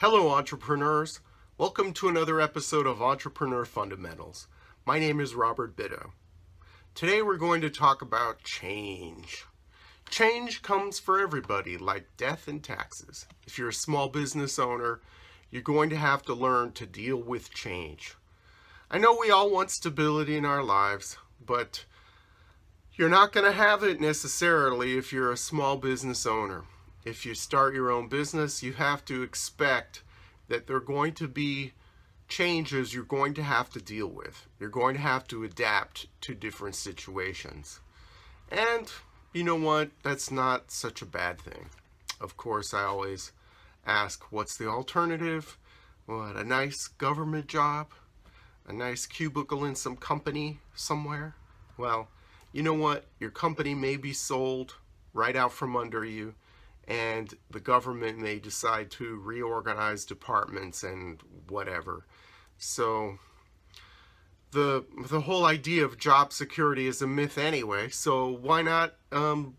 Hello, entrepreneurs. Welcome to another episode of Entrepreneur Fundamentals. My name is Robert Bitto. Today we're going to talk about change. Change comes for everybody, like death and taxes. If you're a small business owner, you're going to have to learn to deal with change. I know we all want stability in our lives, but you're not going to have it necessarily if you're a small business owner. If you start your own business, you have to expect that there are going to be changes you're going to have to deal with. You're going to have to adapt to different situations. And you know what? That's not such a bad thing. Of course, I always ask, what's the alternative? What, a nice government job? A nice cubicle in some company somewhere? Well, you know what? Your company may be sold right out from under you, and the government may decide to reorganize departments and whatever. So the whole idea of job security is a myth anyway, so why not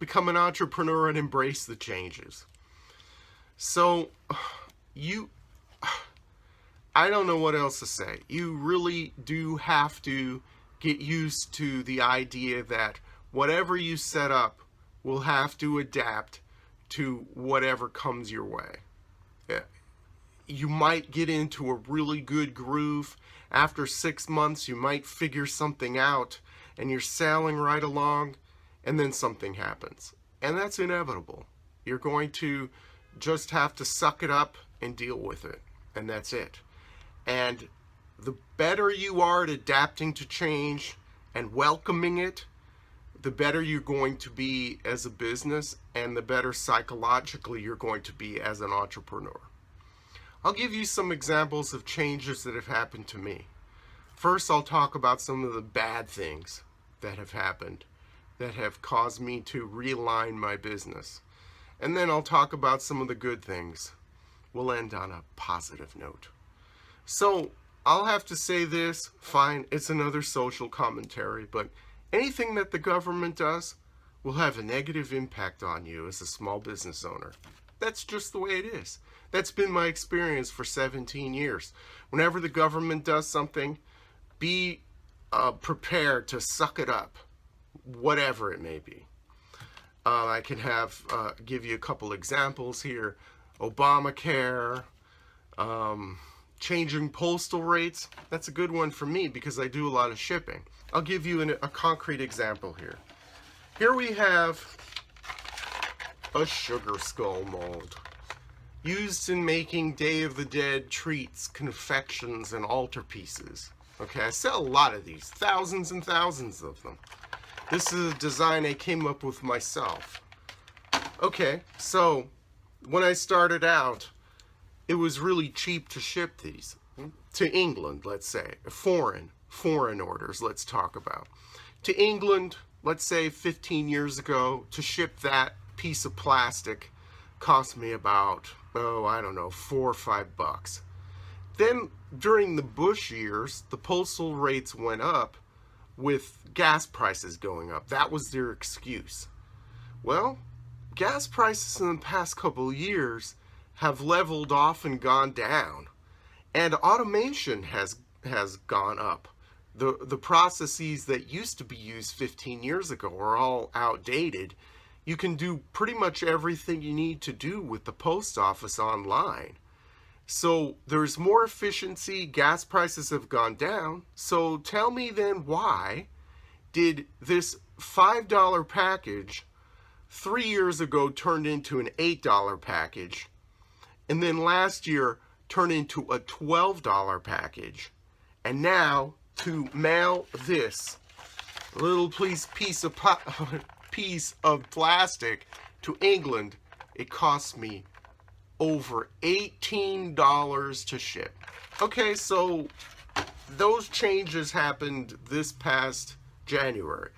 become an entrepreneur and embrace the changes? So I don't know what else to say. You really do have to get used to the idea that whatever you set up will have to adapt to whatever comes your way. You might get into a really good groove. After 6 months, you might figure something out and you're sailing right along, and then something happens. And that's inevitable. You're going to just have to suck it up and deal with it. And that's it. And the better you are at adapting to change and welcoming it, the better you're going to be as a business, and the better psychologically you're going to be as an entrepreneur. I'll give you some examples of changes that have happened to me. First, I'll talk about some of the bad things that have happened that have caused me to realign my business. And then I'll talk about some of the good things. We'll end on a positive note. So, I'll have to say this, fine, it's another social commentary, but anything that the government does will have a negative impact on you as a small business owner. That's just the way it is. That's been my experience for 17 years. Whenever the government does something, be prepared to suck it up, whatever it may be. I can give you a couple examples here. Obamacare, changing postal rates. That's a good one for me because I do a lot of shipping. I'll give you a concrete example here. Here we have a sugar skull mold used in making Day of the Dead treats, confections, and altarpieces. Okay, I sell a lot of these, thousands and thousands of them. This is a design I came up with myself. Okay, so when I started out, it was really cheap to ship these to England, let's say, foreign orders, let's talk about. To England, let's say 15 years ago, to ship that piece of plastic cost me about, I don't know, $4 or $5. Then during the Bush years, the postal rates went up with gas prices going up. That was their excuse. Well, gas prices in the past couple of years have leveled off and gone down, and automation has gone up. The processes that used to be used 15 years ago are all outdated. You can do pretty much everything you need to do with the post office online. So there's more efficiency, gas prices have gone down. So tell me then, why did this $5 package 3 years ago turn into an $8 package, and then last year turn into a $12 package, and now to mail this little piece of plastic to England, it costs me over $18 to ship. Okay, so those changes happened this past January,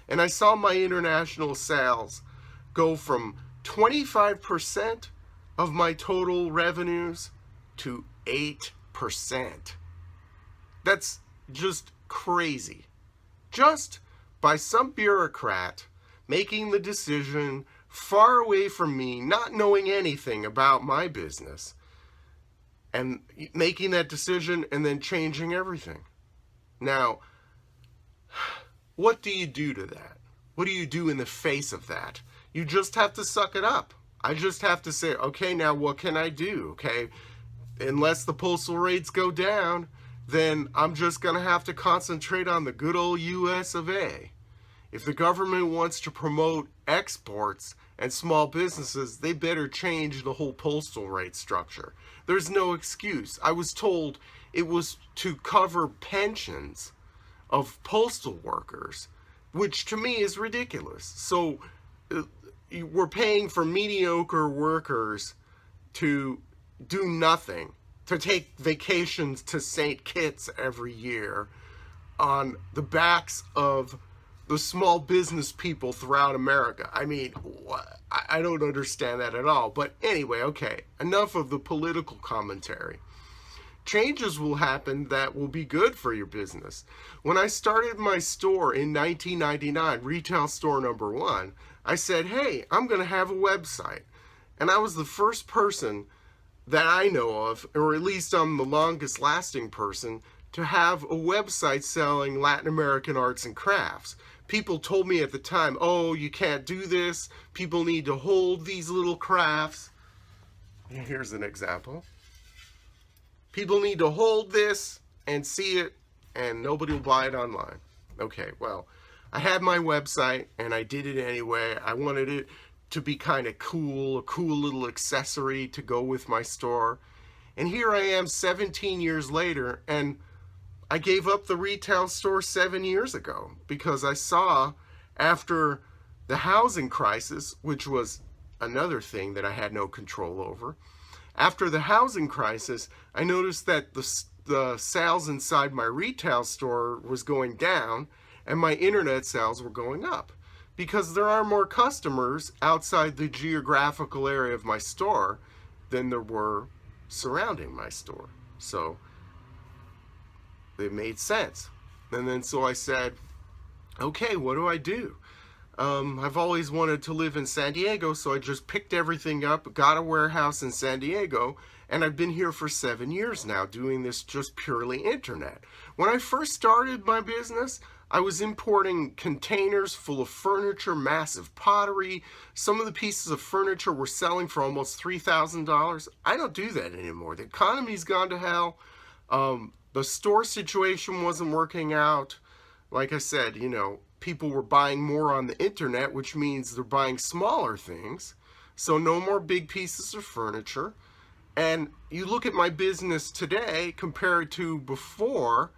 and I saw my international sales go from 25% of my total revenues to 8%. That's just crazy. Just by some bureaucrat making the decision far away from me, not knowing anything about my business, and making that decision and then changing everything. Now, what do you do to that? What do you do in the face of that? You just have to suck it up. I just have to say, okay, now what can I do? Okay, unless the postal rates go down, then I'm just going to have to concentrate on the good old US of A. If the government wants to promote exports and small businesses, they better change the whole postal rate structure. There's no excuse. I was told it was to cover pensions of postal workers, which to me is ridiculous. So we're paying for mediocre workers to do nothing, to take vacations to St. Kitts every year on the backs of the small business people throughout America. I mean, I don't understand that at all. But anyway, okay, enough of the political commentary. Changes will happen that will be good for your business. When I started my store in 1999, retail store number 1, I said, hey, I'm going to have a website. And I was the first person that I know of, or at least I'm the longest lasting person, to have a website selling Latin American arts and crafts. People told me at the time, oh, you can't do this. People need to hold these little crafts. Here's an example. People need to hold this and see it, and nobody will buy it online. Okay, well, I had my website, and I did it anyway. I wanted it to be kind of cool, a cool little accessory to go with my store. And here I am 17 years later, and I gave up the retail store 7 years ago because I saw after the housing crisis, which was another thing that I had no control over, after the housing crisis, I noticed that the sales inside my retail store was going down and my internet sales were going up because there are more customers outside the geographical area of my store than there were surrounding my store. So it made sense. And then so I said, okay, what do I do? I've always wanted to live in San Diego, so I just picked everything up, got a warehouse in San Diego, and I've been here for 7 years now doing this just purely internet. When I first started my business, I was importing containers full of furniture, massive pottery. Some of the pieces of furniture were selling for almost $3,000. I don't do that anymore. The economy's gone to hell. The store situation wasn't working out. Like I said, you know, people were buying more on the internet, which means they're buying smaller things. So no more big pieces of furniture. And you look at my business today compared to before,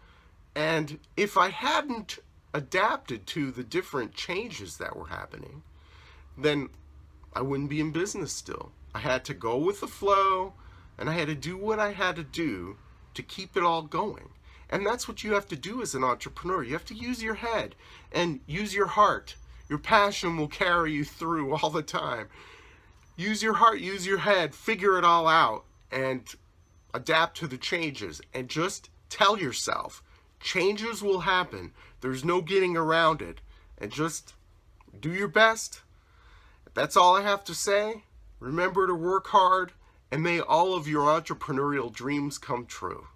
and if I hadn't adapted to the different changes that were happening, then I wouldn't be in business still. I had to go with the flow, and I had to do what I had to do to keep it all going. And that's what you have to do as an entrepreneur. You have to use your head and use your heart. Your passion will carry you through all the time. Use your heart, use your head, figure it all out, and adapt to the changes. And just tell yourself, changes will happen. There's no getting around it. And just do your best. That's all I have to say. Remember to work hard, and may all of your entrepreneurial dreams come true.